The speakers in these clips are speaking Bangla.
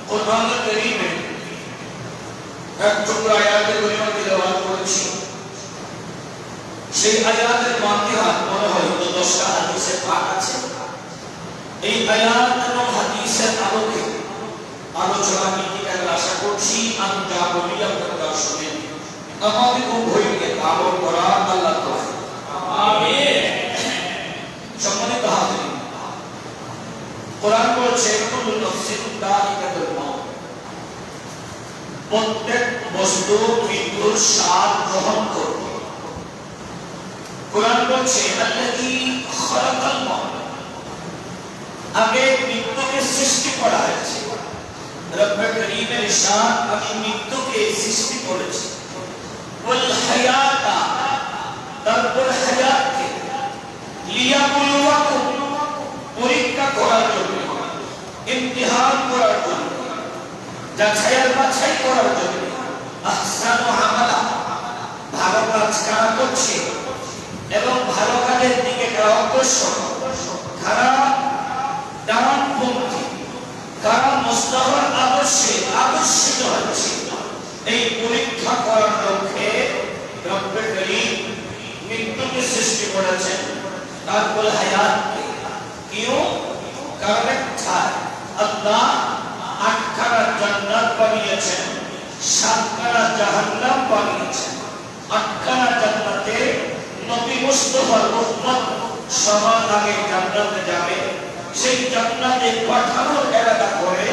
कुरान करीम में এক টুকরা আয়াতের পরিমাণ তেলাওয়াত করেছি। সেই আয়াতের মাধ্যমে মনে হয় 10টা হাদিসের পাঠ আছে। এই আয়াত এবং হাদিসের আলোকে আলোচনা নীতিকে আশা করছি আমি যা বলি আপনারা শুনেন, আমাদের উভয়কে আমল করা আল্লাহ তৌফিক। আমিন। সম্মানিত হাজিরিন, কোরআন বলছে কুল্লু নাফসিন যায়িকাতুল মাউত, প্রত্যেক বস্তু মৃত্যুর স্বাদ গ্রহণ করবে। কোরআন বলছে আল্লাযী খালাকাল মাউত, আগে মৃত্যুকে সৃষ্টি করা হয়েছে। রব্বুল করিমের ইরশাদ, আমি মৃত্যুকে সৃষ্টি করেছি। ওয়াল হায়াতা, তারপর হায়াতকে লিয়াবলুয়াকুম, পরীক্ষা করার জন্য, ইমতিহান করার জন্য, যাচাই বাছাই করার জন্য। আহসানু আমালা, ভালো কাজ কারা করছে এবং ভালো কাজের দিকে কারা অগ্রসর, কারা ডানপন্থী, কারা মুস্তাহার আদর্শে আদর্শিত হচ্ছে, এই পরীক্ষা করার লক্ষ্যে রব্বুল করিম মৃত্যুকে সৃষ্টি করেছেন। তারপর হায়াত, কিউ কারণ একটা আল্লাহ 8খানা জান্নাত বানিয়েছেন, 7খানা জাহান্নাম বানিয়েছেন। 8খানা জান্নাতে নবী মুস্তাফার উম্মত সবার আগে জান্নাতে যাবে। সেই জান্নাতে পাঠানোর এরাদা করে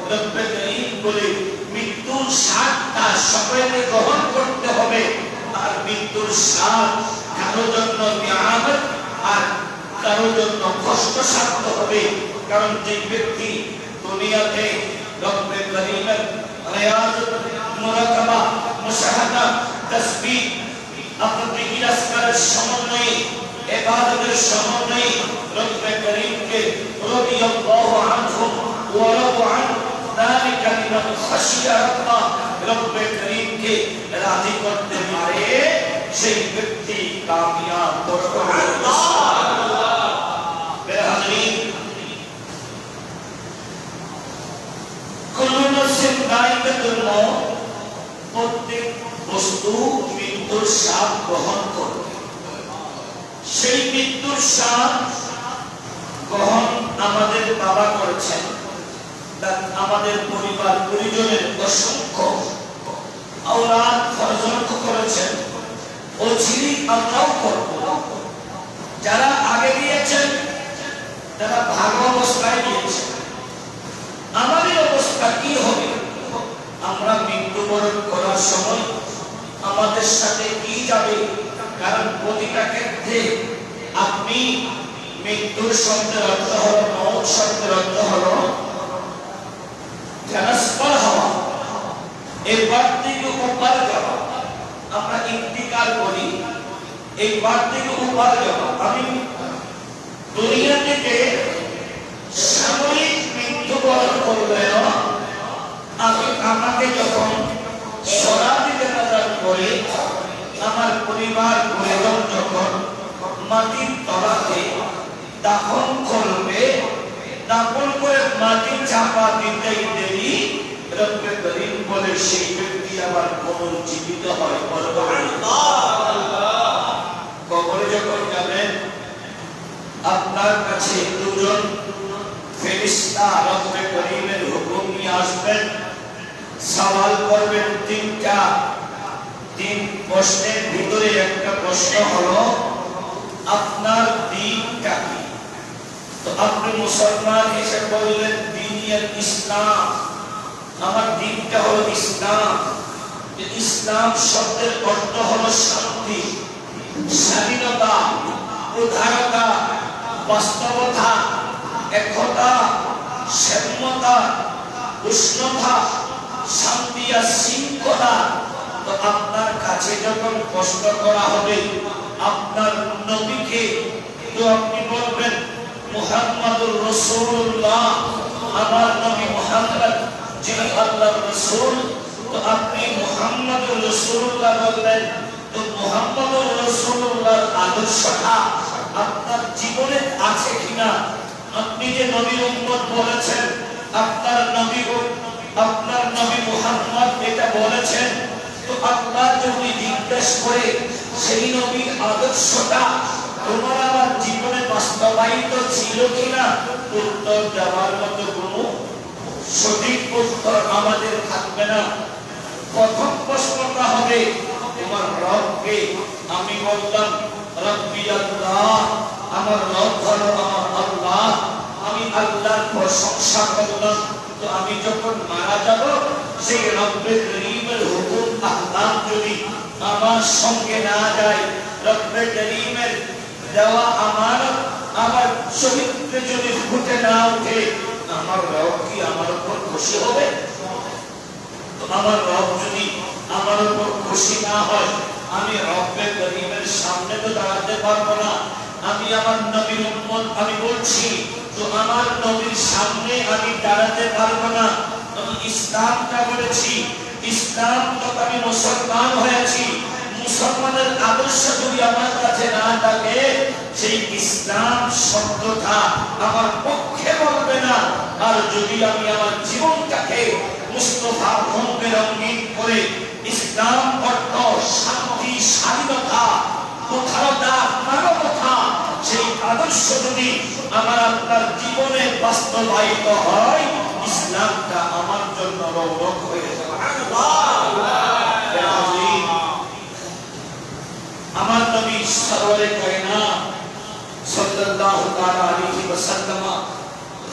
রব্বুল করিম বলে মৃত্যুর স্বাদটা সকলকে গ্রহণ করতে হবে। আর মৃত্যুর স্বাদ কারো জন্য নিয়ামত আর কারো জন্য কষ্টসাধ্য হবে। কারণ যে ব্যক্তি দুনিয়াতে রব্বুল করিমের রিয়াজত, মুরাকাবা, মুশাহাদা, তাসবিহ, আপনার ইরাসকারের সমন্বয়ে, ইবাদতের সমন্বয়ে রব্বুল করিমকে রাদিয়াল্লাহু আনহু ওয়া রাদু আনহু, যালিকা লিমান খাশিয়া রাব্বাহ, রব্বুল করিমকে রাজি করতে পারে, সেই ব্যক্তি কামিয়াব হবে। সুবহানাল্লাহ। মেরে হাজিরিন, কুল্লু নাফসিন যায়িকাতুল মাউত, প্রত্যেক বস্তু মৃত্যুর স্বাদ গ্রহণ করবে। সেই মৃত্যুর স্বাদ গ্রহণ আমাদের বাবা করেছেন, আমাদের পরিবার পরিজনের অসংখ্য আওলাদ ফরজনক করেছেন, অচিরে আমরাও করব। যারা আগে দিয়েছেন তারা ভালো অবস্থায় দিয়েছেন। আমাদের অবস্থা কি হবে? আমরা মৃত্যুবরণ করার সময় আমাদের সাথে কি যাবে? কারণ প্রতিটা ক্ষেত্রে আপনি মৃত্যুর শব্দের অর্থ হলো, মওত শব্দের অর্থ হলো ট্রান্সফার হওয়া, এবার থেকে ওপার যাওয়া। আমরা ইন্তিকাল করি, এইবার থেকে ওপার যাওয়া। আমি দুনিয়া থেকে সাময়িক মৃত্যুবরণ করলেও আমাকে যখন সরাসরি নাজাত করে আমার পরিবার পরিজন যখন মাটির তলাতে দাফন করবে, দাফন করে মাটি চাপা দিতেই দেরি রব্বুল করিম বলে সেই ব্যক্তি আবার পুনর্জীবিত হয়। কবরে যখন যাবেন আপনার কাছে দুজন ফেরেশতা রব্বুল করিমের হুকুম নিয়ে আসবেন, সওয়াল করবেন তিনটা। তিন প্রশ্নের ভিতরে একটা প্রশ্ন হলো আপনার দ্বীনটা কি? তো আপনি মুসলমান হিসেবে বললেন দ্বীন ইসলাম, আমার দ্বীনটা হলো ইসলাম। ইসলাম শব্দের অর্থ হলো শান্তি, স্বাধীনতা, উদারতা, বাস্তবতা, একতা, সাম্যতা, উষ্ণতা, শান্তি আর শৃঙ্খলা। তো আপনার কাছে যখন প্রশ্ন করা হবে আপনার নবীকে, তো আপনি বলবেন মুহাম্মাদুর রাসূলুল্লাহ, আমার নবী মুহাম্মদ যিনি আল্লাহর রাসূল। তো আপনি মুহাম্মাদুর রাসূলুল্লাহ বললেন। তো মুহাম্মাদুর রাসূলুল্লাহর আদর্শটা আপনার জীবনে আছে কিনা? আপনি যে নবীর উম্মত বলেছেন, আপনার নবী আপনার নবী মুহাম্মদ এটা বলেছেন, তো আল্লাহ যদি জিজ্ঞেস করে সেই নবীর আদর্শটা তোমার আমার জীবনে বাস্তবায়িত ছিল কিনা, উত্তর দেওয়ার মতো কোনো সঠিক উত্তর আমাদের থাকবে না। প্রথম প্রশ্নটা হবে তোমার রবকে। আমি বললাম রব্বি আল্লাহ, আমার রব হলো আমার আল্লাহ। আমি আল্লাহর প্রশংসা করলাম। তো আমি যখন মারা যাব, সেই রব্বে করিমের হুকুম আহকাম যদি আমার সঙ্গে না যায়, রব্বে করিমের দেওয়া আমানত আমার চরিত্রে যদি ফুটে না উঠে, আমার রব কি আমার উপর খুশি হবে? তো আমার রব যদি আমার উপর খুশি না হয়, আমি রব্বে করিমের সামনে তো দাঁড়াতে পারবো না। আমি আমার নবীর উম্মত, আমি বলছি, তো আমার নবীর সামনে আমি দাঁড়াতে পারবো না। আমি ইসলামটা বলেছি, ইসলাম তো আমি মুসলমান হয়েছি। মুসলমানের আদর্শ যদি আমার কাছে না থাকে, সেই ইসলাম শব্দটা আমার পক্ষে বলবে না। আর যদি আমি আমার জীবনটাকে মুস্তাফা রঙে রঙিন করে ইসলাম অর্থ শান্তি, স্বাধীনতা, উদারতা, মানবতা, সেই আদর্শ যদি আমার আপনার জীবনে বাস্তবায়িত হয়, ইসলামটা আমার জন্য রৌনক হয়ে যাবে। আমার নবী সরওয়ারে কায়নাত সাল্লাল্লাহু তাআলা আলাইহি ওয়াসাল্লাম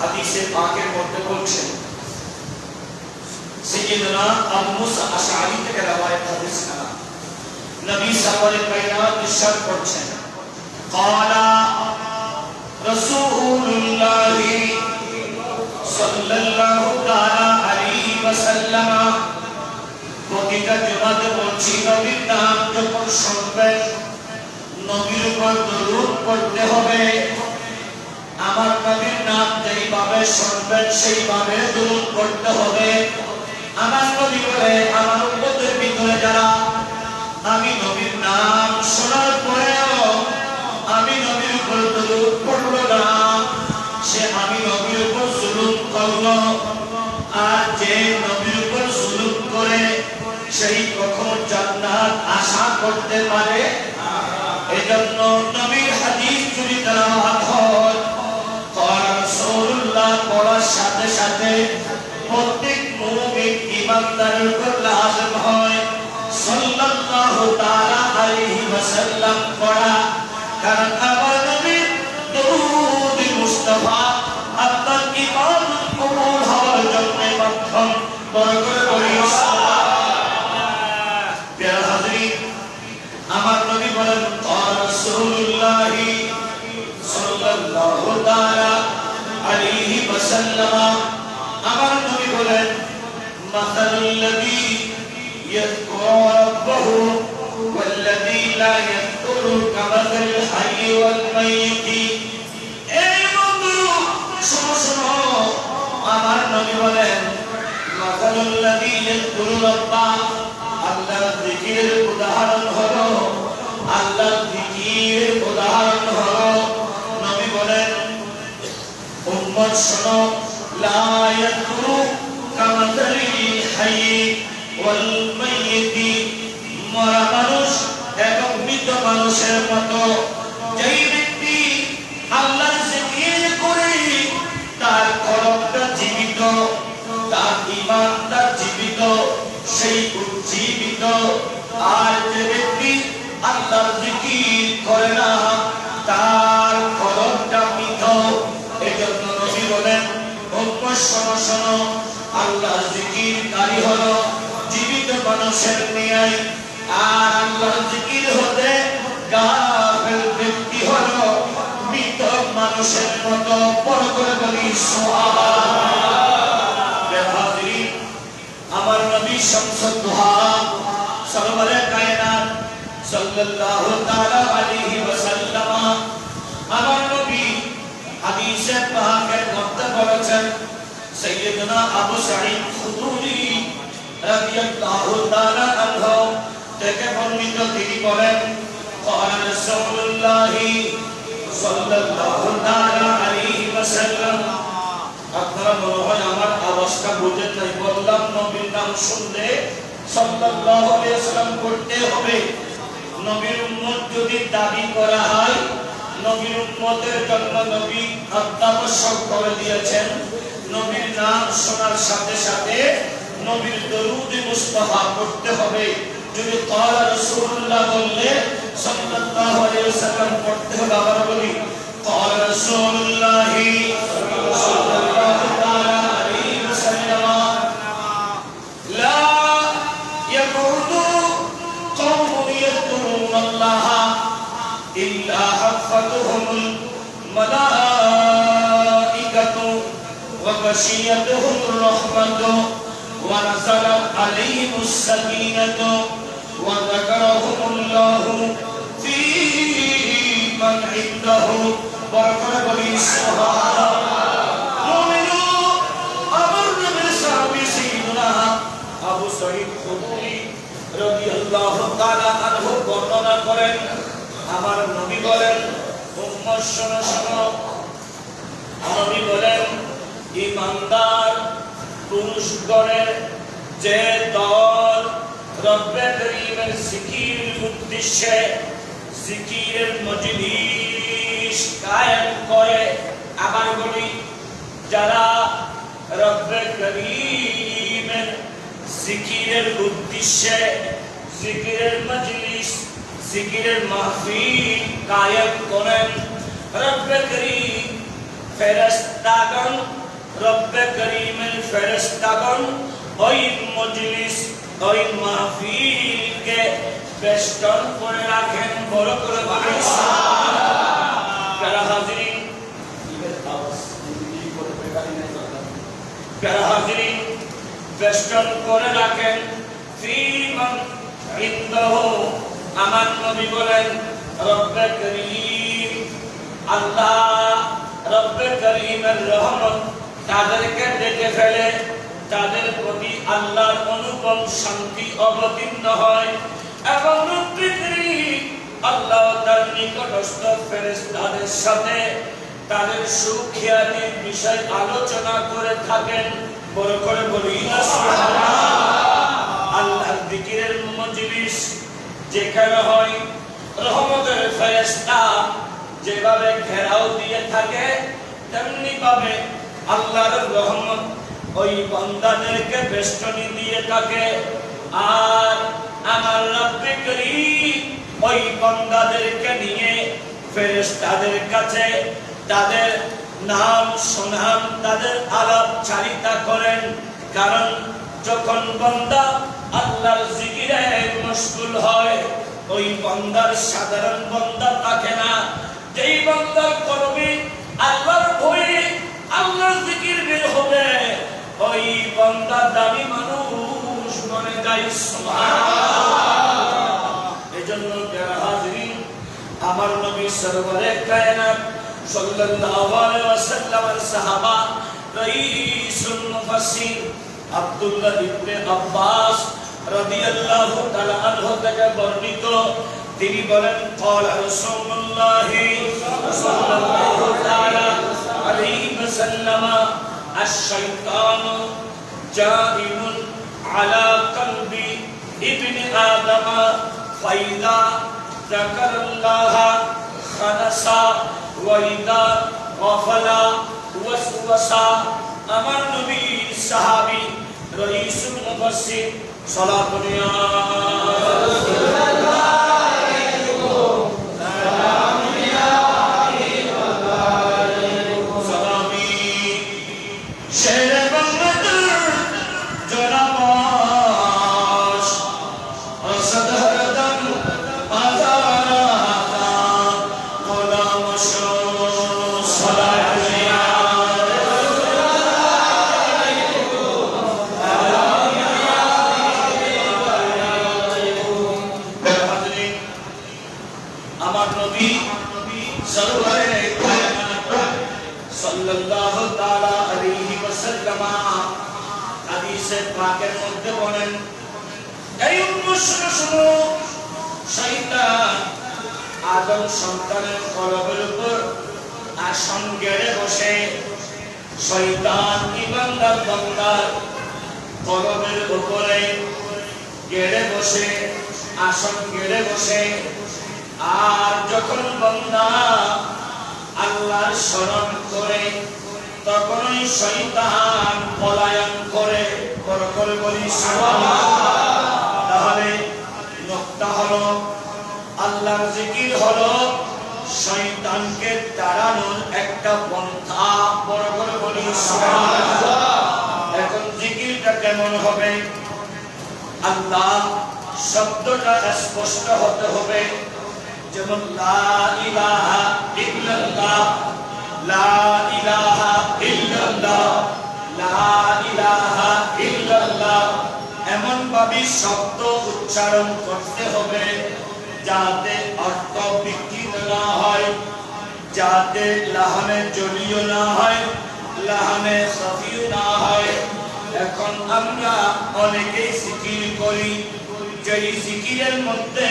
হাদিসে পাকের মধ্যে বলছেন, সাইয়্যিদনা আবু মুসা আশআরী থেকে রওয়ায়াত হাদিস কানা নবী সরওয়ারে কায়নাত ইরশাদ করছেন, ক্বালা রাসূলুল্লাহ সাল্লাল্লাহু তাআলা আলাইহি ওয়াসাল্লাম, প্রতিটা জুমাতে বলছি, নবীর নাম যখন শুনবেন, নবীর উপর দরুদ পড়তে হবে। আমার নবীর নাম যেইভাবে শুনবেন, সেইভাবে দরুদ পড়তে হবে। আমার নবী বলে, আমার উম্মতের ভিতরে যারা আমি নবীর নাম শোনার পরেও আমি নবীর উপর দরুদ পড়ল না, সে আমি নবীর উপর জুলুম করল। আর যে নবীর উপর জুলুম করে, সেই কখনো জান্নাত আশা করতে পারে? এজন্য নবীর হাদিস যদি তেলাওয়াত হয়, ক্বালা রাসূলুল্লাহ পড়ার সাথে সাথে প্রত্যেক মুমিন ঈমানদারের উপর লাজিম হয় সাল্লাল্লাহু তাআলা আলাইহি ওয়াসাল্লাম পড়া। কারণ আমার নবীর দরুদ মুস্তাফা আপনার ঈমান কবুল হওয়ার জন্য মাধ্যম। বড় করে বলি আমার নবী বলেন, রাসূলুল্লাহ সাল্লাল্লাহু তাআলা আলাইহি ওয়াসাল্লাম, আমার নবী বলেন, মাসালুল্লাযী ইয়াযকুরু রাব্বাহু ওয়াল্লাযী লা ইয়াযকুরু কামাসালিল হাইয়্যি ওয়াল মাইয়িতি। এই বন্ধু শোনো শোনো, আমার নবী বলেন, মাসালুল্লাযী ইয়াযকুরু রাব্বাহু, আল্লাহর জিকিরের উদাহরণ হলো, আল্লাহর জিকিরের উদাহরণ হলো, নবী বলেন, উম্মত শোনো, লা ইয়াযকুরু কামাসালিল হাইয়্যি ওয়াল মাইয়িতি, মরা মানুষ এবং মৃত মানুষের মতো। যেই ব্যক্তি আল্লাহর জিকির করে, তার কলবটা জীবিত, তার ঈমানটা জীবিত, সেই উজ্জীবিত। আর যে ব্যক্তি আল্লাহর জিকির করে না, তার কলবটা মৃত। এজন্য নবী বলেন, উম্মত শোনো শোনো, আল্লাহর জিকিরকারী হলো জীবিত মানুষের ন্যায়, আর আল্লাহর জিকির হতে গাফেল ব্যক্তি হলো মৃত মানুষের মতো। বড় করে বলি সুবহানাল্লাহ। আমার নবী শামসুদ দুহা সরওয়ারে কায়নাত সাল্লাল্লাহু তাআলা আলাইহি ওয়াসাল্লাম, আমার নবী হাদিসে পাকের মধ্যে বলেছেন, সাইয়্যিদনা আবু সাঈদ খুদরি রাদিয়াল্লাহু তাআলা আনহু থেকে বর্ণিত, তিনি বলেন, ক্বালা রাসূলুল্লাহ সাল্লাল্লাহু তাআলা আলাইহি ওয়াসাল্লাম, আপনারা মনে হয় আমার আওয়াজটা বোঝেন নাই। বললাম নবীর নাম শুনলে সাল্লাল্লাহু আলাইহি ওয়াসাল্লাম করতে হবে। নবীর উম্মত যদি দাবি করা হয়, নবীর উম্মতের জন্য নবী অত্যাবশ্যক করে দিয়েছেন নবীর নাম শোনার সাথে সাথে নবীর দরুদ মুস্তাফা পড়তে হবে। যদি ক্বালা রাসূলুল্লাহ বললে সাল্লাল্লাহু আলাইহি ওয়াসাল্লাম পড়তে হবে। আবার বলি ক্বালা রাসূলুল্লাহ সাল্লাল্লাহু তাআলা আলাইহি ওয়াসাল্লাম লা ইয়াকুনু কওমুন ইয়াকুনুল্লাহ ইল্লা হাফাতুহুমুল মালাইকাতু ওয়া গাশিয়াতুহুর রাহমাতু ওয়া নাযালাত আলাইহিmus সাকিনাতু ওয়া যাকারাহুমুল্লাহু ফী মান ইনদাহু বরকত বলি সুবহানাল্লাহ। মুমিনু আমার নবীর সাহাবী সাইয়্যিদুনা আবু সাঈদ খুদরি রাদিয়াল্লাহু তাআলা আনহু বর্ণনা করেন, আমার নবী বলেন, উম্মত শোনো শোনো, নবী বলেন ঈমানদার পুরুষগণের যে দল রব্বে করিমের জিকিরের উদ্দেশ্যে জিকিরের মজলিস কায়েম করে, আবার বলি যারা রব্বে করিমের জিকিরের উদ্দেশ্যে জিকিরের মজলিস জিকিরের মাহফিল কায়েম করেন, রব্বে করিম ফেরেশতাগণ রব্বে করিমের ফেরেশতাগণ ওই মজলিস ওই মাহফিলকে বেষ্টন করে রাখেন। বড় করে বলেন সুবহানাল্লাহ। প্যারা হাজিরিন, প্যারা হাজিরিন বেষ্টন করে রাখেন ফী মান ইনদাহু। আমার নবী বলেন রব্বে করিম আল্লাহ রব্বে করিমের রহমত তাদেরকে ডেকে ফেলে, তাদের প্রতি আল্লাহর অনুপম শান্তি অবতীর্ণ হয় এবং রব্বে করিম আল্লাহ তার নিকটস্থ ফেরেশতাদের সাথে তাদের সুখিয়াতির বিষয় আলোচনা করে থাকেন। বড় করে বলি সুবহানাল্লাহ। আল্লাহর জিকিরের মজলিস যেখানে হয়, রহমতের ফেরেশতা যেভাবে ঘেরাও দিয়ে থাকে তেমনি ভাবে আল্লাহর রহমত ওই বান্দাদেরকে বেষ্টনী দিয়ে থাকে। আর আমার রব্বে করিম ওই বান্দাদেরকে নিয়ে ফেরেশতাদের কাছে তাদের নাম সুনাম তাদের আলাপচারিতা করেন। কারণ যখন বান্দা আল্লাহর জিকিরে মশগুল হয়, ওই বান্দার সাধারণ বান্দা থাকে না। যেই বান্দার কলবে আল্লাহর ভয়ে আল্লাহর জিকির বের হবে, ওই বান্দা দামি মানুষ বনে যায়। সুবহানাল্লাহ। এজন্য যারা হাজিরিন, আমার নবী সরওয়ারে কায়নাত সাল্লাল্লাহু আলাইহি ওয়াসাল্লামের সাহাবা রাইসুল মুফাসসির আব্দুল্লাহ ইবনে আব্বাস রাদিয়াল্লাহু তাআলা আনহু থেকে বর্ণিত, তিনি বলেন ক্বালা রাসূলুল্লাহ সাল্লাল্লাহু তাআলা আলাইহি ওয়াসাল্লাম আশ-শাইতানু জাইমুন আলা কলবি ইবনি আদম ফাইদা যাকারাল্লাহ খানাসা ওয়া ইদা গাফালা ওয়াসওয়াসা। আমার নবীর সাহাবী রাইসুল মুফাসসির সালাতুন ইয়া রাসূলুল্লাহ সাল্লাল্লাহু তাআলা আলাইহি ওয়াসাল্লাম হাদিসে পাকের মধ্যে বলেন, এই উম্মত শুনো, শয়তান আদম সন্তানের কলবের উপর আসন গেড়ে বসে শয়তান ইমানদার বান্দার কলমের উপরে গেড়ে বসে, আসন গেড়ে বসে। আর যখন বান্দা আল্লাহর স্মরণ করে তখনই শয়তান পলায়ন করে। বড় করে বলি সুবহানাল্লাহ। তাহলে নকতা হলো আল্লাহর জিকির হলো শয়তানকে তাড়ানোর একটা পন্থা। বড় করে বলি সুবহানাল্লাহ। এখন জিকিরটা কেমন হবে? আল্লাহ শব্দটা স্পষ্ট হতে হবে, যেমন লা ইলাহা ইল্লাল্লাহ, লা ইলাহা ইল্লাল্লাহ, লা ইলাহা ইল্লাল্লাহ। এমন ভাবে শব্দ উচ্চারণ করতে হবে যাতে অর্থ বিকৃত না হয়, যাতে লাহানে জলীয় না হয়, লাহানে সফিও না হয়। এখন আমরা অনেকেই জিকির করি, যেই জিকিরের মধ্যে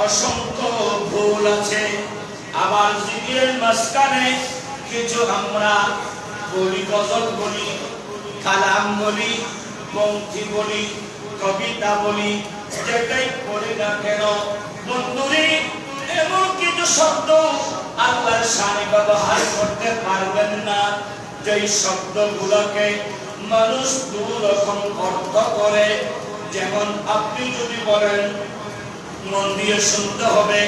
অসংখ্য ভুল আছে। আবার জিকিরের মাঝখানে কিছু আমরা বলি, গজল বলি, কালাম বলি, পংক্তি বলি, কবিতা বলি, যেটাই পড়ি না কেন বন্ধুরে, এমন কিছু শব্দ আল্লাহর শানে ব্যবহার করতে পারবেন না যেই শব্দগুলোকে মানুষ দু রকম অর্থ করে। যেমন আপনি যদি বলেন, মন দিয়ে শুনতে হবে,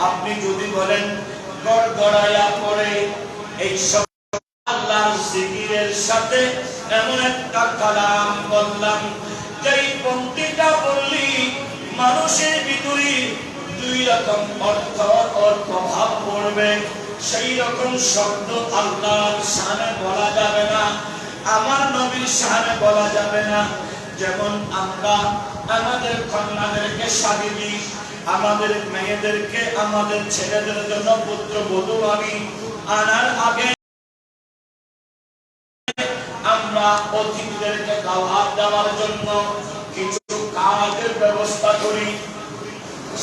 আপনি যদি বলেন গড়গড়াইয়া পড়ে, এই সব আল্লাহর জিকিরের সাথে এমন একটা কালাম বললাম যেই পংক্তিটা বললি মানুষের ভিতরে দুই রকম অর্থ ওর প্রভাব পড়বে। সেই রকম শব্দ আল্লাহর শানে বলা যাবে না, আমার নবীর শানে বলা যাবে না। যেমন আমরা আমাদের কন্যাদেরকে শাদী দিই, আমাদের মেয়েদেরকে, আমাদের ছেলেদের জন্য পুত্র বধূ আনি, আনার আগে আমরা অতিথিদেরকে দাওয়াত দেওয়ার জন্য কিছু কাজের ব্যবস্থা করি।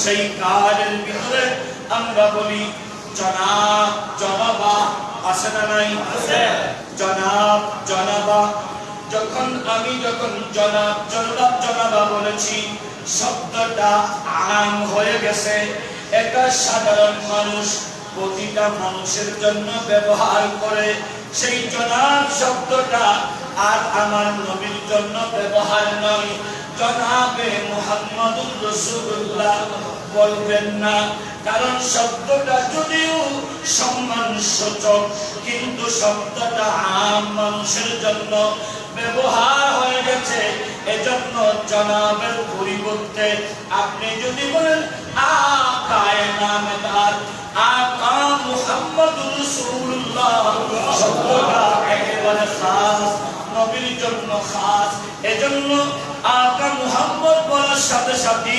সেই কাজের ভিতরে আমরা বলি জনাব, জনাবা, আছে না নাই? জনাব, জনাবা। আমি যখন জনাব, জনাব, জনাবা বলেছি, শব্দটা আম হয়ে গেছে। এটা সাধারণ মানুষ প্রতিটা মানুষের জন্য ব্যবহার করে। সেই জনাব শব্দটা আর আমার নবীর জন্য ব্যবহার নয়। জনাবে মুহাম্মাদুর রাসূলুল্লাহ বলবেন না, কারণ শব্দটা যদিও সম্মান সূচক কিন্তু শব্দটা আম মানুষের জন্য ব্যবহার হয়ে গেছে। এজন্য জনাবের পরিবর্তে আপনি যদি বলেন আকায়ে নামদার, আকা মুহাম্মাদুর রাসূলুল্লাহ, শব্দটা একেবারে খাস, নবীর জন্য খাস। এজন্য আকা মুহাম্মদ বলার সাথে সাথে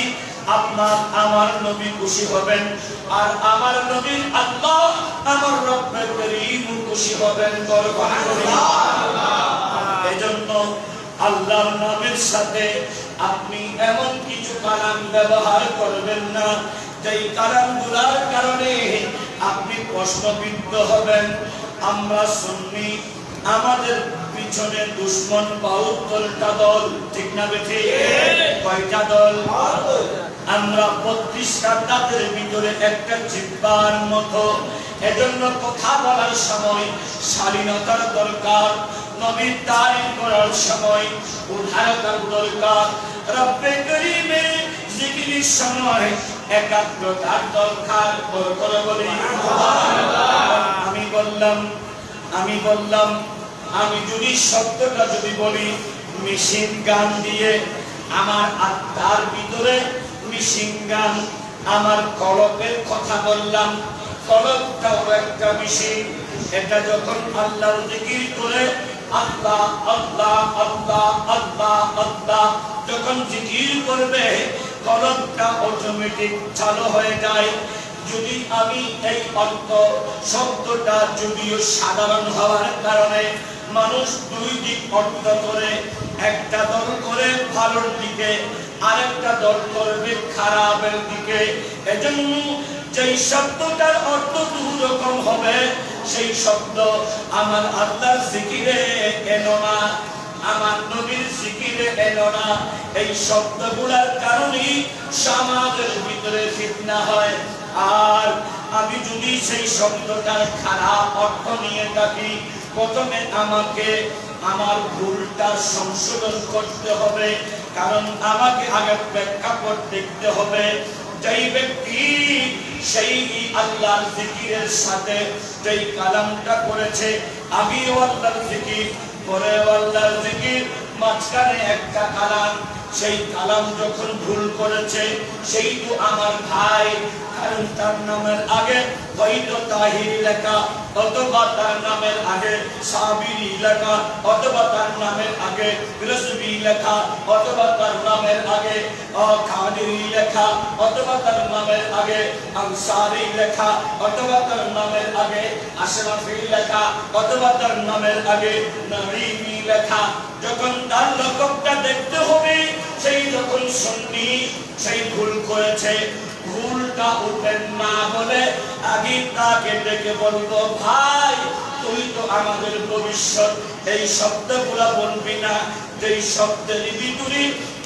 আপনার আমার নবী খুশি হবেন, আর আমার নবীর আল্লাহ আমার রব্বে করিম খুশি হবেন। এজন্য আল্লাহর নামের সাথে আপনি এমন কিছু কালাম ব্যবহার করবেন না যেই কালামগুলোর কারণে আপনি প্রশ্নবিদ্ধ হবেন। আমরা সুন্নি, আমাদের পিছনে দুশমন 72টা দল, ঠিক না বেঠি? কয়টা দল? আমরা 32টা দাঁতের ভিতরে একটা জিহ্বার মতো। এজন্য কথা বলার সময় শালীনতার দরকার, নবীর তারিফ করার সময় উদারতার দরকার, রব্বে করিমের জিকিরের সময় একাগ্রতার দরকার। করে বলি আমি বললাম আমি যদি শব্দটা যদি বলি মেশিন গান দিয়ে, আমার আত্মার ভিতরে মেশিন গান, আমার কলবের কথা বললাম, কলবটাও একটা মেশিন। এটা যখন আল্লাহর জিকির করে আল্লাহ আল্লাহ আল্লাহ আল্লাহ আল্লাহ যখন জিকির করবে, কলবটা অটোমেটিক চালু হয়ে যায়। যদি আমি এই অর্থ শব্দটা যদিও সাধারণ হওয়ার কারণে মানুষ দুই দিক অর্থ করে, একটা দল করে ভালোর দিকে, আরেকটা দল করবে খারাপের দিকে। এজন্য যেই শব্দটার অর্থ দুরকম হবে, সেই শব্দ আমার আল্লাহর জিকিরে এলো না, আমার নবীর জিকিরে এলো না। এই শব্দগুলোর কারণেই সমাজের ভিতরে ফিতনা হয়। আর আমি যদি সেই শব্দটার খারাপ অর্থ নিয়ে থাকি, প্রথমে আমাকে আমার ভুলটা সংশোধন করতে হবে, কারণ আমাকে আগে প্রেক্ষাপট দেখতে হবে। যেই ব্যক্তি সেই আল্লাহর জিকিরের সাথে যেই কালামটা করেছে, আমিও আল্লাহর জিকির, পরেও আল্লাহর জিকির, মাঝখানে একটা কালাম, সেই কালাম যখন ভুল করেছে, সেই তো আমার ভাই, কারণ তার নামের আগে হয়তো তাহির লেখা, অথবা তার নামের আগে সাবিরি লেখা, অথবা তার নামের আগে রসবি লেখা, অথবা তার নামের আগে খাদিরি লেখা, অথবা তার নামের আগে আনসারি লেখা, অথবা তার নামের আগে আশরাফি লেখা, অথবা তার নামের আগে নরিমি লেখা। যখন তার লকবটা দেখতে হবে, সেই যখন শুনি সেই ভুল করেছে, ভুলটা উঠবেন না বলে আগে তাকে ডেকে বলবো, ভাই তুই তো আমাদের ভবিষ্যৎ, এই শব্দগুলা বলবি না, যেই শব্দের ভিতরে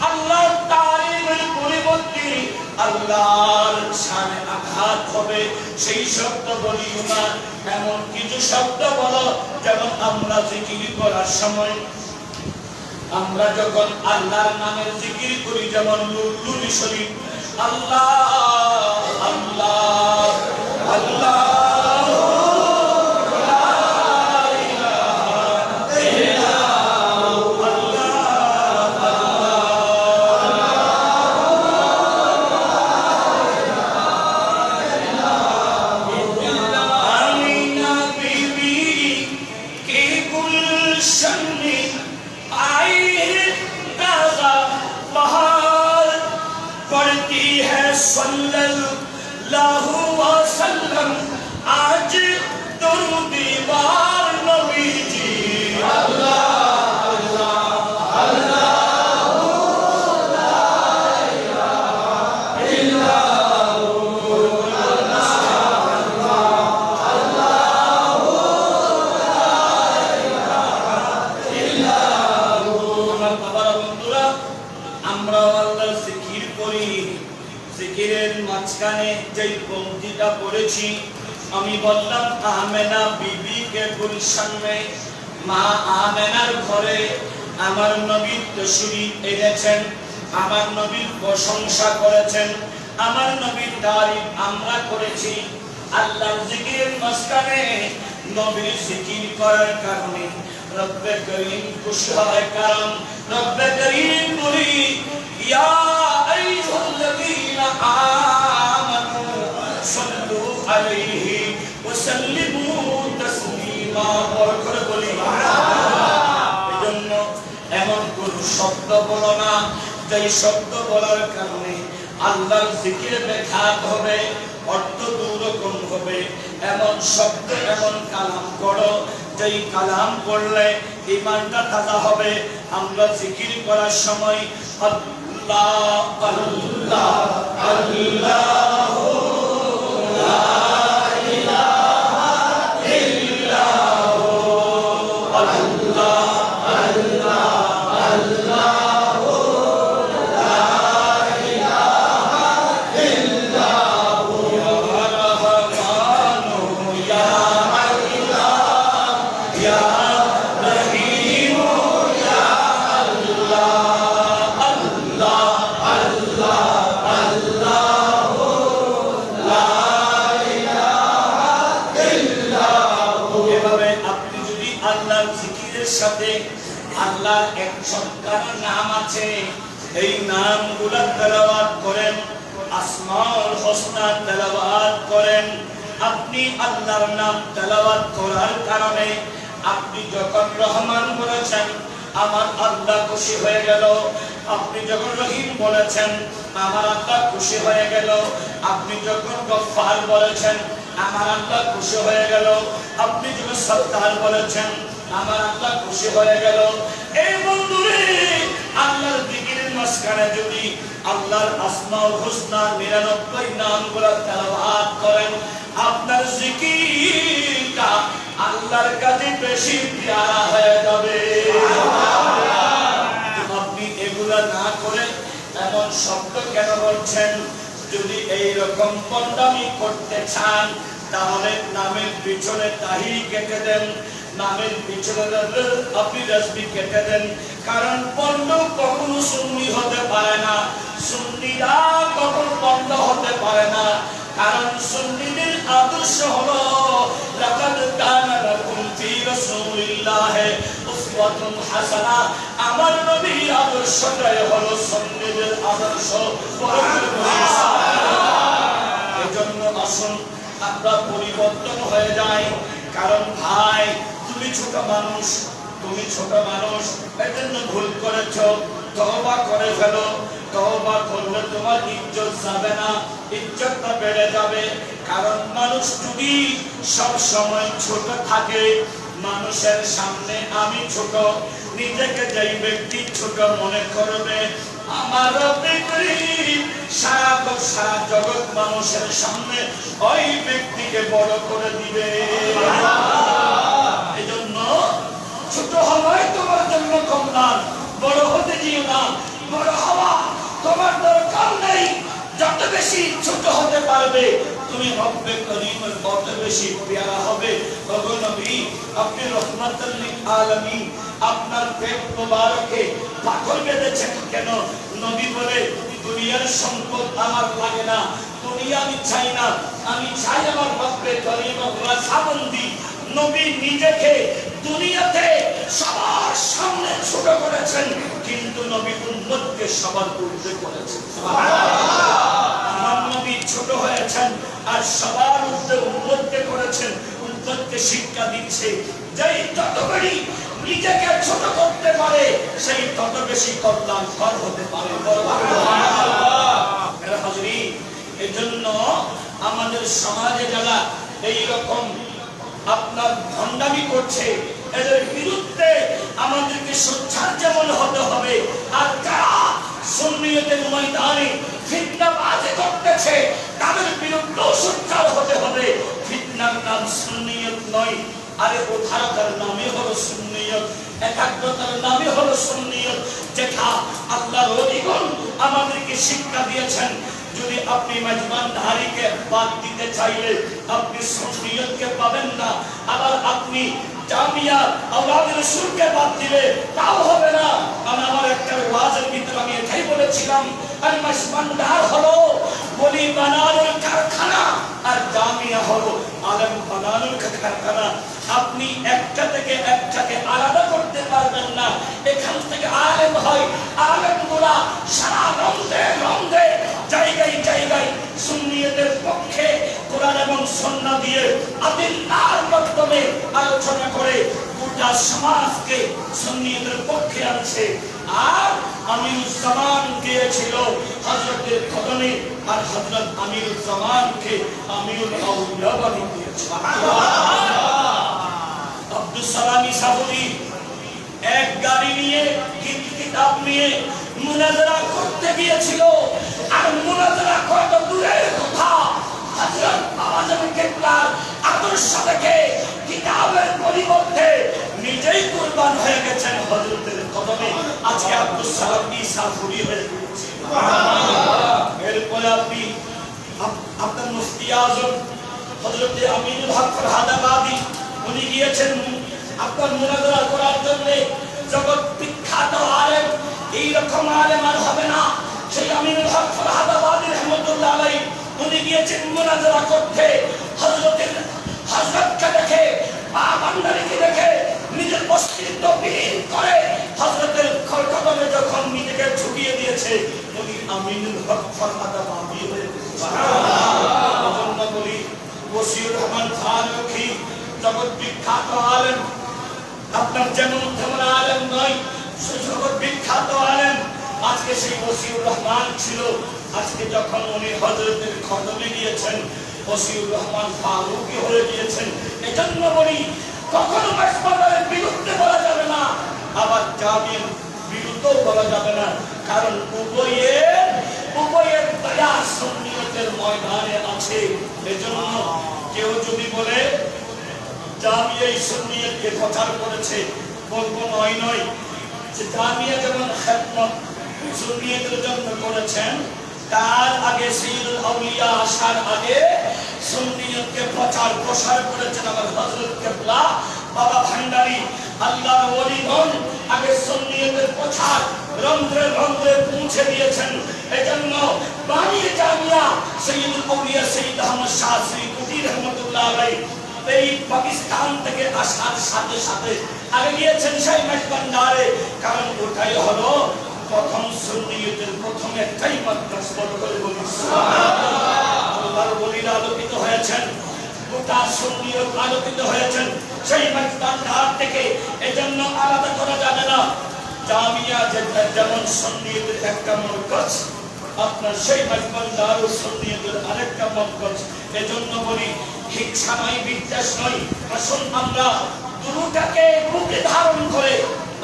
আল্লাহর তারিফের পরিবর্তে আল্লাহর শানে আঘাত হবে, সেই শব্দ বলিও না। এমন কিছু শব্দ বলো, যেমন আমরা জিকির করার সময়, আমরা যখন আল্লাহর নামের জিকির করি, যেমন লুলি শরীফ, আল্লাহ আল্লাহ আল্লাহ, सल्लल्लाहु वसल्लम आज दुरूदी बार नबी जी, अल्लाह अल्लाह अल्लाह ला इलाहा इल्लल्लाह अल्लाह अल्लाह ला इलाहा इल्लल्लाह। বন্ধুরা, আমরা আল্লাহর জিকির করি, জিকিরের মাঝখানে যেই পংক্তিটা পড়েছি, আমি বললাম আমেনা বিবিকে গুলশান মে, মা আমেনার ঘরে আমার নবী তশরীফ এনেছেন, আমার নবীর প্রশংসা করেছেন, আমার নবীর তারিফ আমরা করেছি। আল্লাহর জিকিরের মাঝখানে নবীর জিকির করার কারণে রব্বে করিম খুশি হয়, কারণ রব্বে করিম বলি, ইয়া আইয়ুহাল্লাযীনা আমানু সাল্লু আলাইহি ওয়া সাল্লিমু তাসলিমা, বরকত বলি। এজন্য এমন কোন শব্দ বলো না, যেই শব্দ বলার কারণে আল্লাহর জিকির ব্যাঘাত হবে, অর্থ দুরকম হবে। এমন শব্দ, এমন কালাম করো, যেই কালাম করলে ঈমানটা তাজা হবে। আমরা জিকির করার সময় আল্লাহ আল্লাহ আল্লাহ লা ইলাহা ইল্লাল্লাহ আল্লাহ আল্লাহ আল্লাহ লা ইলাহা ইল্লাল্লাহ ইয়া রহমানু ইয়া আল্লাহ ইয়া রহিম ইয়া আল্লাহ সাথে আল্লাহর 100টা নাম আছে, এই নামগুলো তেলাওয়াত করেন, আসমাউল হোসনা তেলাওয়াত করেন। আপনি আল্লাহর নাম তেলাওয়াত করার কারণে আপনি যখন রহমান বলেছেন, আমার আল্লাহ খুশি হয়ে গেল। আপনি যখন রহিম বলেছেন, আমার আল্লাহ খুশি হয়ে গেল। আপনি যখন গফফার বলেছেন, আমার আল্লাহ খুশি হয়ে গেল। আপনি যখন সত্তার বলেছেন, আমার আল্লাহ খুশি হয়ে গেল। এই বন্ধুরে আল্লাহর জিকিরের মাঝখানে যদি আল্লাহর আসমাউল হুসনা 99 নামগুলো তেলাওয়াত করেন, আপনার জিকিরটা আল্লাহর কাছে বেশি প্যারা হয়ে যাবে। আপনি এগুলা না করে এমন শব্দ কেন বলছেন? যদি এই রকম পন্ডামি করতে চান তাহলে নামের পিছনে তাহি কেটে দেন, নামের পিছনে আপনি রাজবি কেটে দেন। কারণ পণ্ড কখনো সুন্নি হতে পারে না, সুন্নিরা কখনো পণ্ড হতে পারে না। কারণ সুন্নিদের আদর্শ হলো লাকাদ কানা লাকুম ফি রাসূলিল্লাহি উসওয়াতুন হাসানাহ। আমার নবীর আদর্শটাই হলো সুন্নিদের আদর্শ। এজন্য আসুন আমরা পরিবর্তন হয়ে যাই। কারণ ভাই, তুমি ছোট মানুষ, তুমি ছোট মানুষ, এজন্য ভুল করেছো, তওবা করে ফেলো। তওবা করলে তোমার ইজ্জত যাবে না, ইজ্জতটা বেড়ে যাবে। কারণ মানুষ যদি সব সময় ছোট থাকে, মানুষের সামনে আমি ছোট, নিজেকে যেই ব্যক্তি ছোট মনে করবে, আমার সারা জগৎ মানুষের সামনে ওই ব্যক্তিকে বড় করে দিবে। এজন্য ছোট হওয়াই তোমার জন্য কল্যাণ, বড় হতে দিও না। বড় হওয়া তোমার দরকার নেই। যত বেশি ছোট হতে পারবে তুমি রব্বে করিমের তত বেশি পেয়ারা হবে। ওগো নবী, আপনি রহমাতুল লিল আলামিন, আপনার পেট মোবারকে পাথর বেঁধেছেন কেন? নবী বলে, দুনিয়ার সম্পদ আমার লাগে না, দুনিয়া আমি চাই না, আমি চাই আমার রব্বে করিম রাসাবন্দি। নবী নিজেকে দুনিয়াতে সবার সামনে ছোট করেছেন, কিন্তু নবী উম্মতকে সবার ঊর্ধ্বে করেছেন। আমার নবী ছোট হয়েছেন আর সবার ঊর্ধ্বে উম্মতকে করেছেন। উম্মতকে শিক্ষা দিচ্ছে যে যত বেশি নিজেকে ছোট করতে পারে সেই তত বেশি কল্যাণকর হতে পারে। এজন্য আমাদের সমাজে যারা এইরকম আপনার ভণ্ডামি করছে, এদের বিরুদ্ধে আমাদেরকে সোচ্চার যেমন হতে হবে। আর যারা সুন্নিয়তের ময়দানে ফিতনাবাজি করতেছে তাদের বিরুদ্ধেও সোচ্চার হতে হবে। ফিতনার নাম সুন্নিয়ত নয়, আরে উদ্ধারকার নামই হলো সুন্নিয়ত, একাগ্রতার নামই হলো সুন্নিয়ত, যেটা আল্লাহর ওলিগণ আমাদেরকে শিক্ষা দিয়েছেন। যদি আপনি মেজবানধারীকে বাদ দিতে চাইলে আপনি সুন্নিয়তকে পাবেন না। আবার আপনি জামিয়া আওলাদ রাসূলকে বাদ দিলে তাও হবে না। আমার একটা ওয়াজের ভিতরে আমি এটাই বলেছিলাম, আর মেজবানধার হলো বলি বানানোর কারখানা, আর জামিয়া হলো আলেম বানানোর কারখানা। আপনি একটা থেকে একটাকে আলাদা করতে পারবেন না। এখান থেকে আলেম হয়, আলেমগুলা সারা রন্ধে জায়গায় জায়গায় সুন্নিয়তের পক্ষে কোরআন এবং সুন্নাহ দিয়ে আদিল্লাহর মাধ্যমে আলোচনা করে গোটা সমাজকে সুন্নিয়তের পক্ষে আনছে। আর আমিরুজ্জামান গিয়েছিল হযরতের কদমে, আর হযরত আমিরুজ্জামানকে আমিরুল আউলিয়া বানিয়ে দিয়েছে। আব্দুস সালামি সাবুরি এক গাড়ি নিয়ে কিতাব নিয়ে মুনাজারা করতে গিয়েছিল। আর মুনাজারা কত দূরের কথা, হযরত আওয়াজে কেবলার আদর্শ দেখে কিতাবের পরিবর্তে নিজেই কুরবান হয়ে গেছেন হযরতের কদমে। আজকে আব্দুস সালামি সাবুরি হয়ে গিয়েছে। এরপরে আপনি আপনার মুফতি আজম হযরত আমিনুল হক ফরহাদাবাদী, উনি গিয়েছেন আপনার মুনাজারা করার জন্য। জগৎ বিখ্যাত আলেম, এইরকম আলেম আর হবে না। সেই আমিনুল হক ফরহাদাবাদী রহমতুল্লাহ আলাইহি উনি গিয়েছেন মুনাজারা করতে। হযরতকে দেখে, বান্দারিকে দেখে নিজের অস্তিত্ব বিলীন করে হযরতের কদমে যখন নিজেকে ঝুঁকিয়ে দিয়েছে, উনি আমিনুল হক ফরহাদাবাদী হয়ে বলি ওসিউর রহমান ফারুকী জগৎ বিখ্যাত আলেম, আপনার যেমন তেমন আলেম নয়, জগৎ বিখ্যাত আলেম। আজকে সেই ওসিউর রহমান ছিল, আজকে যখন উনি হযরতের কদমে গিয়েছেন ওসিউর রহমান ফারুকী হয়ে গিয়েছেন। এজন্য বলি কখনো মেজবানের বিরুদ্ধে বলা যাবে না, আবার জামির বিরুদ্ধ বলা যাবে না, কারণ উভয়ের দয়া সুন্নিয়তের ময়দানে আছে। এজন্য কেউ যদি বলে জামিয়া সুন্নিয়তকে প্রচার করেছে, বলবো নয় যে জামিয়া যেমন খেদমত সুন্নিয়তের জন্য করেছেন, তার আগে সাইয়্যিদুল আউলিয়া আসার আগে সুন্নিয়তকে প্রচার প্রসার করেছেন আমার হযরত কিবলা বাবা ভান্ডারী আল্লাহর ওলিগণ। আগে সুন্নিয়তের প্রচার রন্ধ্রে রন্ধ্রে পৌঁছে দিয়েছেন। এজন্য বানিয়ে জামিয়া সাইয়্যিদুল আউলিয়া সৈয়দ আহমদ শাহী কুটি রহমাতুল্লাহ আলাইহি এই পাকিস্তান থেকে আসার সাথে সাথে আগে গিয়েছেন সেই ভান্ডারে, কারণ ওটাই হলো প্রথম সুন্নিয়তের প্রথম একটাই মাদ্রাসা। বলে বলি সুবহানাল্লাহ। আল্লাহর ওলিরা আলোকিত হয়েছেন, গোটা সুন্নিয়ত আলোকিত হয়েছেন সেই ভান্ডার থেকে। এজন্য আলাদা করা যাবে না। জামিয়া যেমন সুন্নিয়তের একটা মরকজ, আপনার সেই ভান্ডার ও সুন্নিয়তের আরেকটা মরকজ। এজন্য বলি হিংসা নয়, বিদ্বেষ নয়, আসুন আমরা দুটাকে বুকে ধারণ করে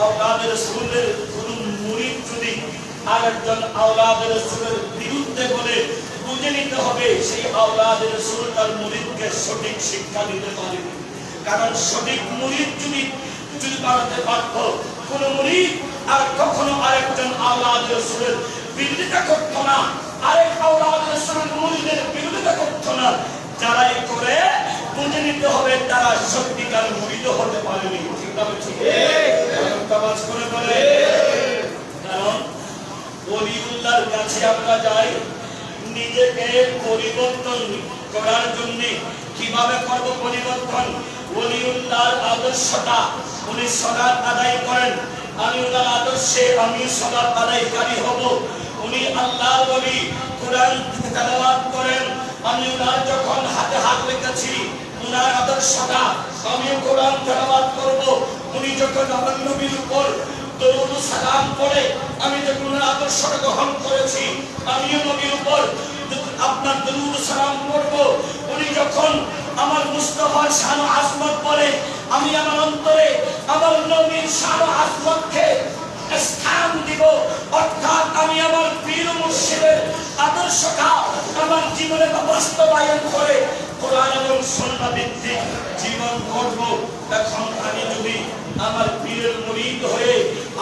আওলাদ রাসূলের কোন মুরিদ যদি আরেকজন আওলাদ রাসূলের বিরুদ্ধে বলে বুঝে নিতে হবে সেই আওলাদ রাসূল তার মুরিদকে সঠিক শিক্ষা দিতে পারেনি। কারণ সঠিক মুরিদ যদি বাড়াতে পারত, কোন মুরিদ আর কখনো আরেকজন আওলাদ রাসূলের বিরোধিতা করত না, আরেক আওলাদ রাসূলের মুরিদের বিরোধিতা করত না। যারাই করে বুঝে নিতে হবে তারা সত্যিকার মুরিদ হতে পারেনি। ঠিক না? ঠিক আওয়াজ করে বলে। কারণ ওলিউল্লাহর কাছে আমরা যাই নিজেকে পরিবর্তন করার জন্য। কিভাবে করব পরিবর্তন? ওলিউল্লাহর আদর্শটা, উনি সালাত আদায় করেন, আমি ওনার আদর্শে আমি সালাত আদায়কারী হব। উনি আল্লাহর ওলি, কোরআন তেলাওয়াত করেন, আমি ওনার যখন হাতে হাত রেখেছি ওনার আদর্শটা আমি কোরআন তেলাওয়াত করব। উনি যখন আমার নবীর উপর দরুদ ও সালাম পড়ে আমি যখন ওনার আদর্শটা গ্রহণ করেছি, আমিও নবীর উপর আপনার দরুদ ও সালাম পড়ব। উনি যখন আমার মুস্তাফার শান ও আজমত পড়ে আমি আমার অন্তরে আমার নবীর শান ও আজমতকে স্থান দিব। অর্থাৎ আমি আমার পীর মুর্শিদের আদর্শটা আমার জীবনে বাস্তবায়ন করে কোরআন এবং সুন্নাহ ভিত্তিক জীবন গড়ব। এখন আমি যদি আমার পীরের মুরিদ হয়ে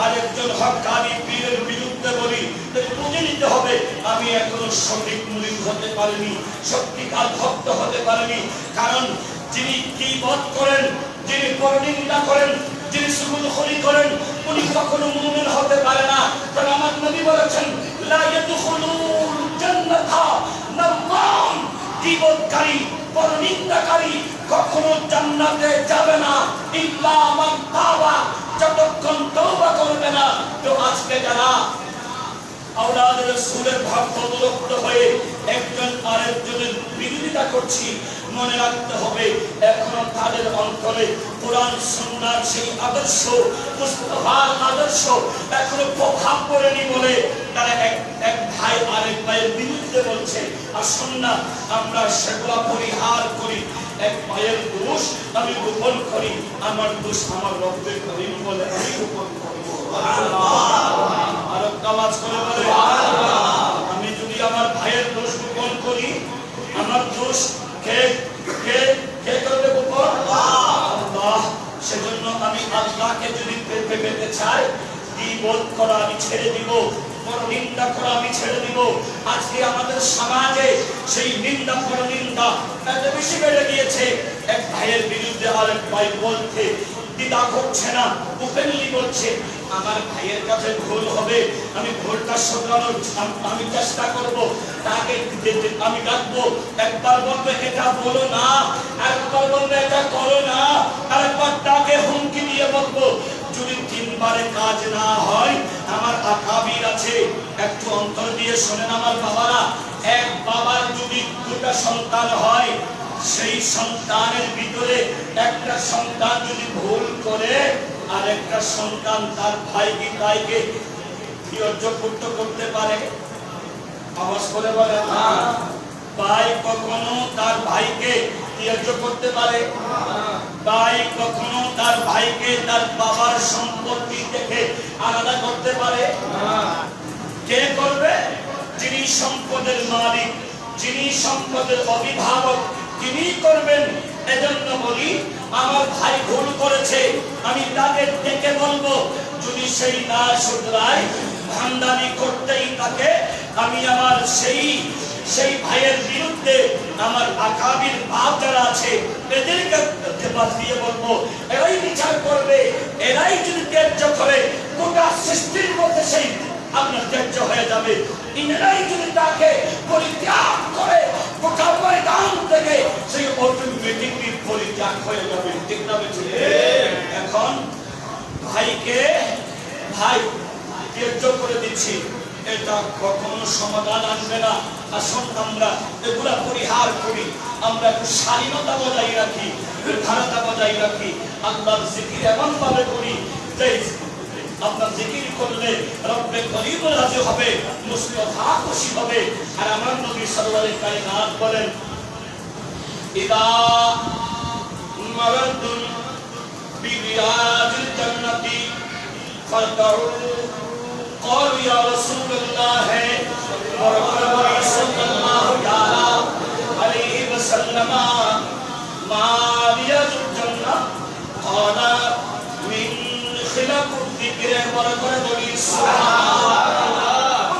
আরেকজন হক্কানি পীরের বিরুদ্ধে বলি, তাহলে বুঝে নিতে হবে আমি এখনো সঠিক মুরিদ হতে পারিনি, সত্যিকার ভক্ত হতে পারিনি। কারণ যিনি গীবত করেন, যিনি পরনিন্দা করেন, যিনি সুগুলখুরি করেন, উনি কখনো মুমিন হতে পারে না। কারণ আমার নবী বলেছেন লা ইয়াদখুলুল জান্নাতা নাম্মাম, গীবতকারী পরনিন্দাকারী কখনো জান্নাতে যাবে না ইল্লা মান তাওবা, যতক্ষণ তওবা করবে না। তো আজকে যারা আওলাদ রাসূলের ভক্ত বিরক্ত হয়ে একজন আরেকজনের বিরোধিতা করছি, মনে রাখতে হবে এখনো তাদের অন্তরে কোরআন সুন্নাহর সেই আদর্শ, মুস্তাফার আদর্শ এখনো প্রভাব পড়েনি বলে তারা এক ভাই আরেক ভাইয়ের বিরুদ্ধে বলছে। আসুন না আমরা সেগুলা পরিহার করি। এক ভাইয়ের দোষ আমি গোপন করি, আমার দোষ আমার রব্বের করিম বলে আমি গোপন করি। আর আওয়াজ করে বলে আমি যদি আমার ভাইয়ের দোষ গোপন করি, আমার দোষ কে কে কে করবে গোপন? আল্লাহ। সেজন্য আমি আল্লাহকে যদি পেতে চাই, গীবত করা আমি ছেড়ে দিব, পরনিন্দা করা আমি ছেড়ে দিব। আজকে আমাদের সমাজে সেই নিন্দা পরনিন্দা এত বেশি বেড়ে গিয়েছে। এক ভাইয়ের বিরুদ্ধে আরেক ভাই বলতে দ্বিধা করছে না, ওপেনলি বলছে আমার ভাইয়ের কাছে ভুল হবে, আমি ভুলটা শুধরানোর আমি চেষ্টা করব। তাকে আমি ডাকবো, একবার বলবে এটা বলো না, আরেকবার বলবে এটা করো না, আরেকবার তাকে হুমকি দিয়ে বলবো। যদি তিনবারে কাজ না হয়, আমার আকাবির আছে, একটু অন্তর দিয়ে শোনেন আমার বাবারা। এক বাবার যদি দুটা সন্তান হয়, সেই সন্তানের ভিতরে একটা সন্তান যদি ভুল করে আর একটা সন্তান তার ভাইকে তাইকে করতে পারে? আওয়াজ করে বলে না। ভাই কখনো তার ভাইকে ত্যায্য করতে পারে? ভাই কখনো তার ভাইকে তার বাবার সম্পত্তি থেকে আলাদা করতে পারে? কে করবে? যিনি সম্পদের মালিক, যিনি সম্পদের অভিভাবক, তিনি করবেন। এজন্য বলি, আমার ভাই ভুল করেছে, আমি তাকে ডেকে বলবো। যদি সেই না শুধরায়, ভান্ডামি করতেই থাকে, আমি আমার সেই ভাইয়ের বিরুদ্ধে আমার আকাবির বাপ যারা আছে এদেরকে দিয়ে বলবো, এরাই বিচার করবে। এরাই যদি ত্যায্য করে, গোটা সৃষ্টির মধ্যে সেই আপনার ত্যায্য হয়ে যাবে। ইনারাই যদি তাকে পরিত্যাগ করে, গোটা ময়দান থেকে সেই অটোমেটিকলি পরিত্যাগ হয়ে যাবে। ঠিক না? এখন ভাইকে ভাই ত্যায্য করে দিচ্ছি, এটা কখনো সমাধান আনবে না। আসুন আমরা এগুলা পরিহার করি, আমরা একটু শালীনতা বজায় রাখি, ধারণা বজায় রাখি। আল্লাহর জিকির এমন ভাবে করি যে আপনার জিকির করলে রব্বে করিম রাজি হবে, মুসলিম খুশি হবে। আর আমার নবী সাল্লাল্লাহু আলাইহি ওয়াসাল্লাম বলেন, ইদা মারাতুন বিরিয়াজিল জান্নাতি ফাতাউ قالوا يا رسول الله صلى الله عليه وسلم ما رياض الجنة قال من خلق الذكر ورقد سبحان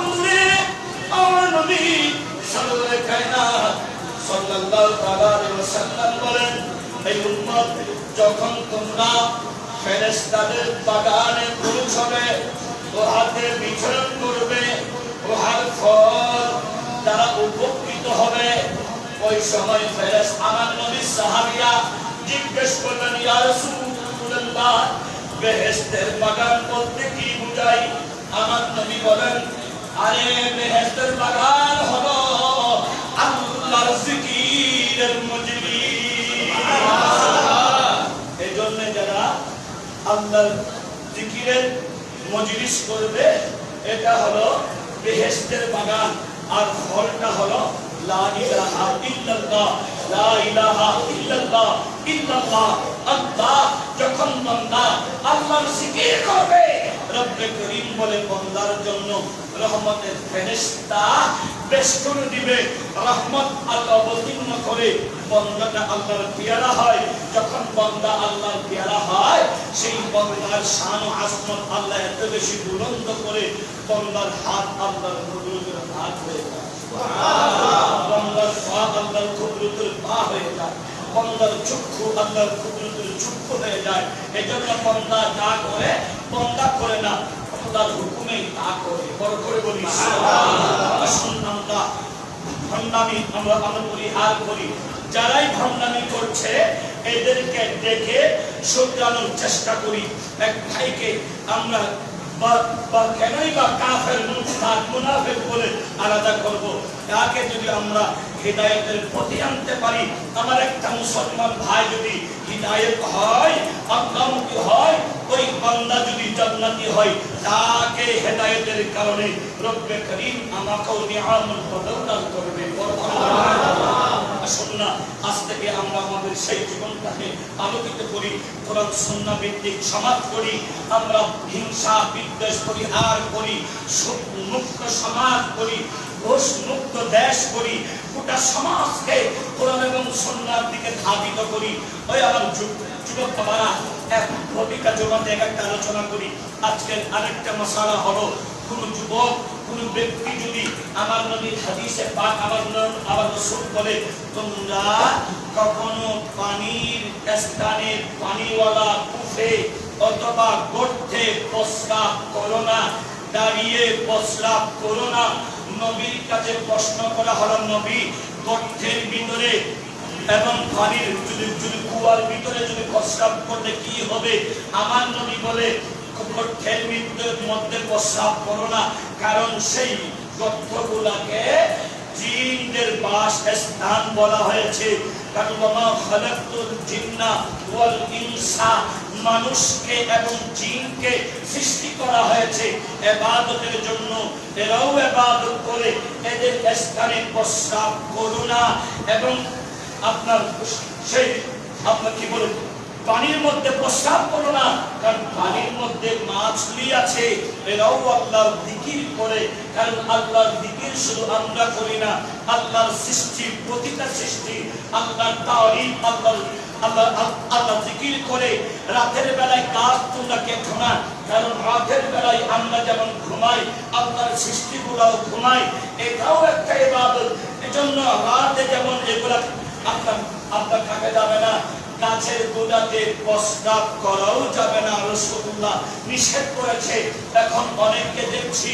الله النبي صلى الله عليه وسلم বলেন, এই উম্মত যখন তোমরা ফেরেশতাদের বাগানে পৌঁছবে, ওহাতে বিচরণ করবে, ওহার ফল তারা উপকৃত হবে, ওই সময় ফেরেশতা আমার নবী সাহাবীরা জিজ্ঞেস করলেন, ইয়া রাসূলুল্লাহ, বেহেশতের বাগান বলতে কি বোঝায়? আমার নবী বলেন, আরে বেহেশতের বাগান হলো আল্লাহর জিকিরের মজলিস। এজন্য যারা আল্লাহর জিকিরের মজলিস করবে, এটা হলো বেহেশতের বাগান। আর ফলটা হলো লা ইলাহা ইল্লাল্লাহ, লা ইলাহা ইল্লাল্লাহ, ইল্লাল্লাহ। আল্লাহ যখন বান্দা আল্লাহর জিকির করবে, রব্বে করিম বলে বান্দার জন্য রহমতের ফেরেশতা বেষ্টন দিবে। রহমত আল্লাহ অবতীর্ণ করে বান্দাটা আল্লাহর পেয়ারা হয়। যখন বান্দা আল্লাহর পেয়ারা হয়, সেই বান্দার শান ও আজমত আল্লাহ এত বেশি বুলন্দ করে বান্দার হাত আল্লাহর কুদরতের হাত হয়ে যায়, বান্দার পা আল্লাহর কুদরতের পা হয়ে যায়, বান্দার চক্ষু আল্লাহর কুদরতের চক্ষু হয়ে যায়। এজন্য বান্দা যা করে বান্দা করে না, আল্লাহর হুকুমেই তা করে। বড় করে বলি আমরা ভণ্ডামি আমরা পরিহার করি। যারাই ভণ্ডামি করছে এদেরকে দেখে শুধরানোর চেষ্টা করি। এক ভাইকে আমরা কেনই বা কাফের মুনাফিক বলে আলাদা করব? তাকে যদি আমরা হিদায়াতের পথে আনতে পারি, আমার একটা মুসলমান ভাই যদি হিদায়াত হয়, আল্লাহমুখী হয়, ওই বান্দা যদি জান্নাতি হয়, তাকে হিদায়াতের কারণে রব্বে করিম আমাকেও নিয়ামত বদল করবে। আসুন না, আজ থেকে আমরা আমাদের সেই জীবনটাকে আলোকিত করি, কোরআন সুন্নাহ ভিত্তিক সমাজ করি, আমরা হিংসা বিদ্বেষ পরিহার করি, সুদ মুক্ত সমাজ করি, ঘুষ মুক্ত দেশ করি, গোটা সমাজকে কোরআন এবং সুন্নাহর দিকে ধাবিত করি। ওই আমার যুবক বাবারা, এক ভূমিকা জমাতে একটা আলোচনা করি। আজকের আরেকটা মশালা হলো, কোন যুবক কোন ব্যক্তি যদি আমার নবীর হাদিসে পাক আমার রাসূল বলে, তোমরা কখনো পানির স্থানে পানিওয়ালা কুফে অথবা গর্তে প্রস্রাব করো না, দাঁড়িয়ে প্রস্রাব করো না। নবীর কাছে প্রশ্ন করা হলো, নবী গর্তের ভিতরে এবং পানির যদি কুয়ার ভিতরে যদি প্রস্রাব করলে কি হবে? আমার নবী বলে, গর্তের মধ্যে প্রস্রাব করো না, কারণ সেই গর্তগুলাকে জিনদের বাসস্থান বলা হয়েছে। মানুষকে এবং জিনকে সৃষ্টি করা হয়েছে ইবাদতের জন্য, এরাও ইবাদত করে, এদের স্থানে প্রস্রাব করো না। এবং আপনার সেই আপনার কি বলে পানির মধ্যে প্রস্রাব করো না, কারণ পানির মধ্যে মাছলি আছে, এরাও আল্লাহর জিকির করে। কারণ আল্লাহর জিকির শুধু আমরা করি না, আল্লাহর সৃষ্টি, প্রতিটা সৃষ্টি আল্লাহর তারিফ, আল্লাহ জিকির করে। রাতের বেলায় কাজ তোমরা কেটো না, কারণ রাতের বেলায় আমরা যেমন ঘুমাই, আল্লাহর সৃষ্টিগুলাও ঘুমাই, এটাও একটা ইবাদত। এজন্য রাতে যেমন এগুলা আপনার থাকা যাবে না, গাছের গোড়াতে প্রস্রাব করাও যাবে না, রাসূলুল্লাহ নিষেধ করেছে। এখন অনেককে দেখছি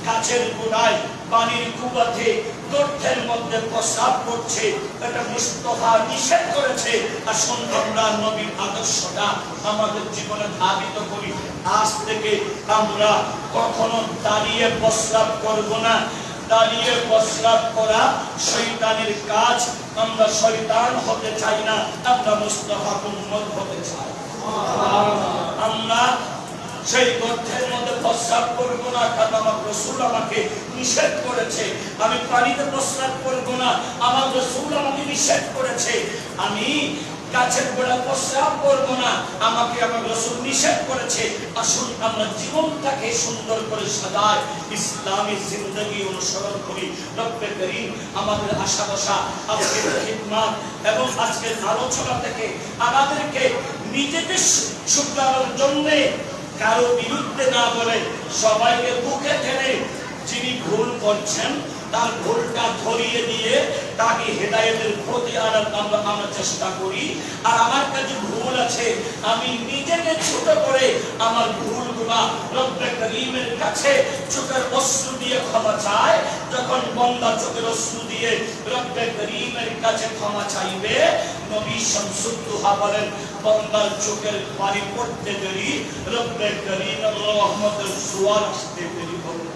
গাছের গোড়ায়, পানির কুয়াতে, গর্তের মধ্যে প্রস্রাব করছে, এটা মুস্তাফা নিষেধ করেছে। আসুন আমরা নবীর আদর্শটা আমাদের জীবনে ধাবিত করি। আজ থেকে আমরা কখনো দাঁড়িয়ে প্রস্রাব করব না। দাঁড়িয়ে প্রস্রাব করা শয়তানের কাজ। আমরা শয়তান হতে চাই না, আমরা মুস্তাফার উম্মত হতে চাই। আমরা সেই গর্তের মধ্যে প্রস্রাব করবো না, কারণ আমার রাসূল আমাকে নিষেধ করেছে। আমি পানিতে প্রস্রাব করবো না, আমার রাসূল আমাকে নিষেধ করেছে। আমি গাছের গোড়া প্রস্রাব করবো না, আমাকে আমার রাসূল নিষেধ করেছে। আসুন আমরা জীবনটাকে সুন্দর করে সাজাই, ইসলামী জিন্দেগি অনুসরণ করি। রব্বে করিম আমাদের আশা বসা আজকের খিদমত এবং আজকের আলোচনা থেকে আমাদেরকে নিজেকে শুধরানোর জন্য কারো বিরুদ্ধে না বলে সবাইকে বুকে টেনে যিনি ভুল করছেন তার ভুলটা ধরিয়ে দিয়ে তাকে হেদায়েতের প্রতি আনার আমরা চেষ্টা করি। আর আমার কাছে ভুল আছে, আমি নিজেকে ছোট করে আমার ভুলগুলা রব্বে করিমের কাছে চোখের অশ্রু দিয়ে ক্ষমা চাই। যখন বান্দা চোখের অশ্রু দিয়ে রব্বে করিমের কাছে ক্ষমা চাইবে, নবী শামসুদ দুহা বলেন, বান্দার চোখের পানি পড়তে দেরি রব্বে করিমের রহমতের জোয়ার আসতে দেরি হবে।